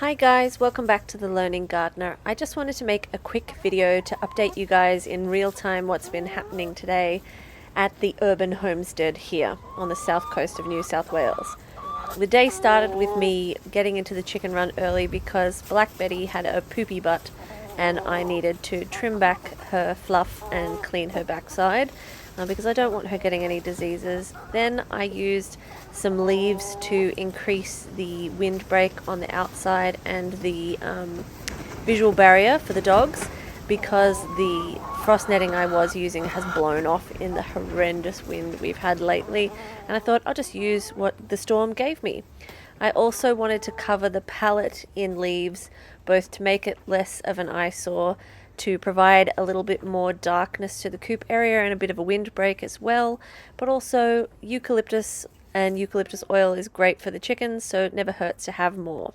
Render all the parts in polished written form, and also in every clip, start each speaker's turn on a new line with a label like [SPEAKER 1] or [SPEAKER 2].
[SPEAKER 1] Hi guys, welcome back to The Learning Gardener. I just wanted to make a quick video to update you guys in real time what's been happening today at the urban homestead here on the south coast of New South Wales. The day started with me getting into the chicken run early because Black Betty had a poopy butt and I needed to trim back her fluff and clean her backside because I don't want her getting any diseases. Then I used some leaves to increase the windbreak on the outside and the visual barrier for the dogs because the frost netting I was using has blown off in the horrendous wind we've had lately, and I thought I'll just use what the storm gave me. I also wanted to cover the pallet in leaves, both to make it less of an eyesore, to provide a little bit more darkness to the coop area and a bit of a windbreak as well, but also eucalyptus and eucalyptus oil is great for the chickens, so it never hurts to have more.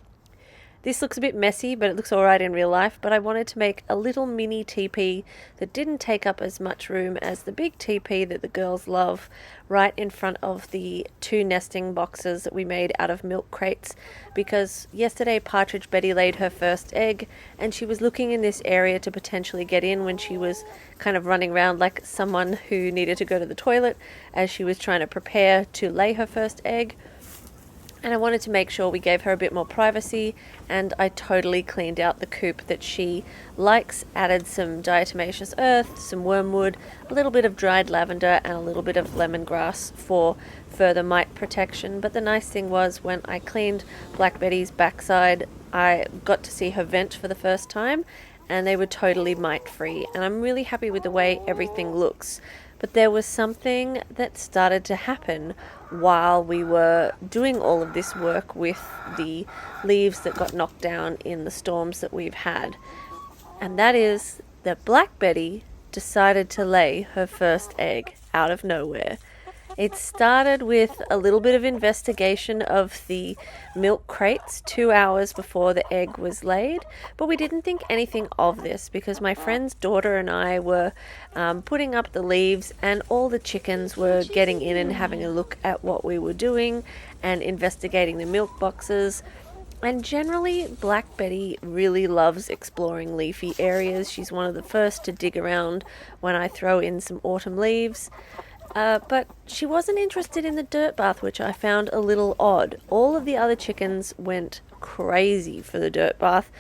[SPEAKER 1] This looks a bit messy, but it looks alright in real life, but I wanted to make a little mini teepee that didn't take up as much room as the big teepee that the girls love, right in front of the 2 nesting boxes that we made out of milk crates, because yesterday Patridge Betty laid her first egg, and she was looking in this area to potentially get in when she was kind of running around like someone who needed to go to the toilet as she was trying to prepare to lay her first egg. And I wanted to make sure we gave her a bit more privacy, and I totally cleaned out the coop that she likes, added some diatomaceous earth, some wormwood, a little bit of dried lavender and a little bit of lemongrass for further mite protection. But the nice thing was when I cleaned Black Betty's backside, I got to see her vent for the first time and they were totally mite free, and I'm really happy with the way everything looks. But there was something that started to happen while we were doing all of this work with the leaves that got knocked down in the storms that we've had. And that is that Black Betty decided to lay her first egg out of nowhere. It started with a little bit of investigation of the milk crates 2 hours before the egg was laid, but we didn't think anything of this because my friend's daughter and I were putting up the leaves, and all the chickens were getting in and having a look at what we were doing and investigating the milk boxes. And generally, Black Betty really loves exploring leafy areas. She's one of the first to dig around when I throw in some autumn leaves. But she wasn't interested in the dirt bath, which I found a little odd. All of the other chickens went crazy for the dirt bath.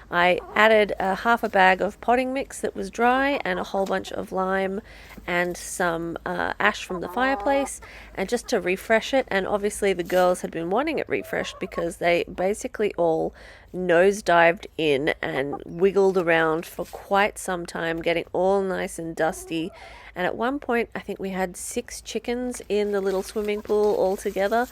[SPEAKER 1] I added half a bag of potting mix that was dry and a whole bunch of lime and some ash from the fireplace, and just to refresh it. And obviously the girls had been wanting it refreshed because they basically all nosedived in and wiggled around for quite some time, getting all nice and dusty. And at one point I think we had 6 chickens in the little swimming pool all together.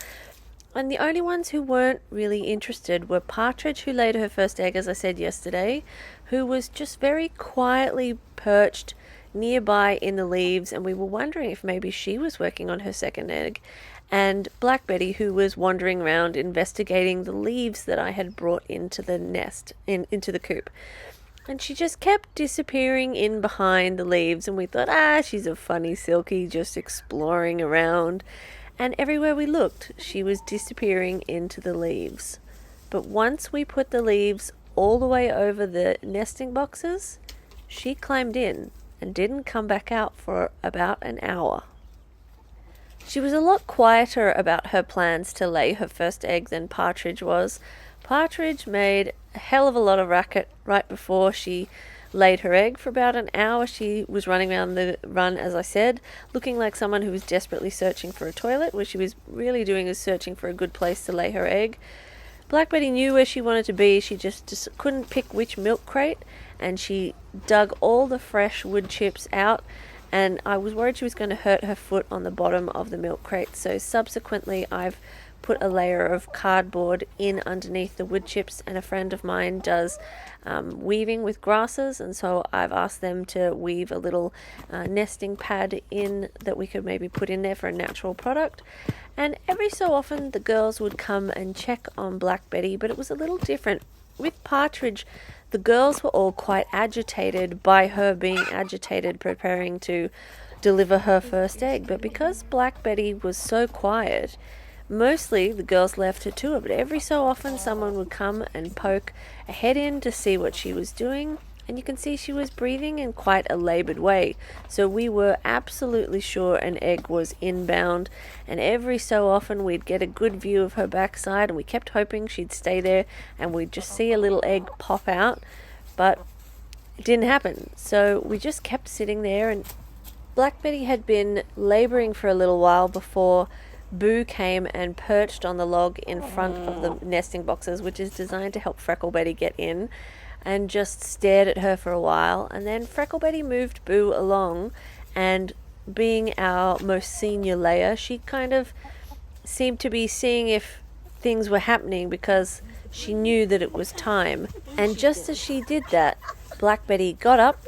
[SPEAKER 1] And the only ones who weren't really interested were Patridge, who laid her first egg, as I said yesterday, who was just very quietly perched nearby in the leaves, and we were wondering if maybe she was working on her second egg, and Black Betty, who was wandering around investigating the leaves that I had brought into the nest, into the coop. And she just kept disappearing in behind the leaves, and we thought, she's a funny Silky just exploring around. And everywhere we looked, she was disappearing into the leaves. But once we put the leaves all the way over the nesting boxes, she climbed in and didn't come back out for about an hour. She was a lot quieter about her plans to lay her first egg than Patridge was. Patridge made a hell of a lot of racket right before she laid her egg. For about an hour she was running around the run, as I said, looking like someone who was desperately searching for a toilet. What she was really doing is searching for a good place to lay her egg. Black Betty knew where she wanted to be, she just couldn't pick which milk crate, and she dug all the fresh wood chips out, and I was worried she was going to hurt her foot on the bottom of the milk crate, so subsequently I've put a layer of cardboard in underneath the wood chips, and a friend of mine does weaving with grasses, and so I've asked them to weave a little nesting pad in that we could maybe put in there for a natural product. And every so often the girls would come and check on Black Betty, but it was a little different. With Patridge, the girls were all quite agitated by her being agitated, preparing to deliver her first egg, but because Black Betty was so quiet, Mostly the girls left her to it, but every so often someone would come and poke a head in to see what she was doing, and you can see she was breathing in quite a laboured way. So we were absolutely sure an egg was inbound, and every so often we'd get a good view of her backside, and we kept hoping she'd stay there and we'd just see a little egg pop out, but it didn't happen. So we just kept sitting there, and Black Betty had been labouring for a little while before Boo came and perched on the log in front of the nesting boxes, which is designed to help Freckle Betty get in, and just stared at her for a while. And then Freckle Betty moved Boo along, and being our most senior layer, she kind of seemed to be seeing if things were happening because she knew that it was time. And just as she did that, Black Betty got up,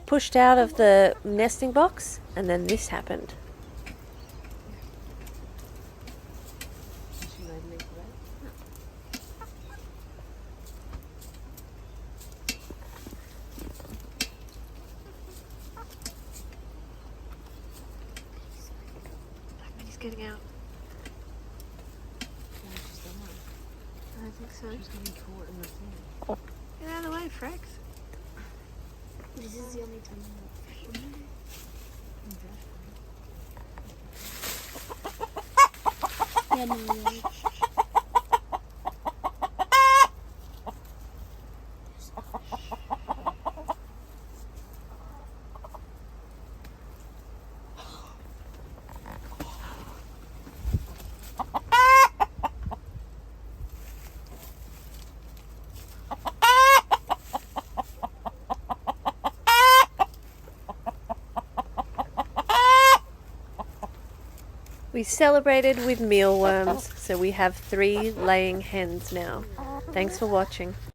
[SPEAKER 1] pushed out of the nesting box, and then this happened. Black Betty's getting out. I don't think so.
[SPEAKER 2] She's getting caught in the thing.
[SPEAKER 1] Get out of the way, Frex.
[SPEAKER 3] This is the only time I'm not yeah, no, yeah.
[SPEAKER 1] We celebrated with mealworms, so we have 3 laying hens now. Thanks for watching.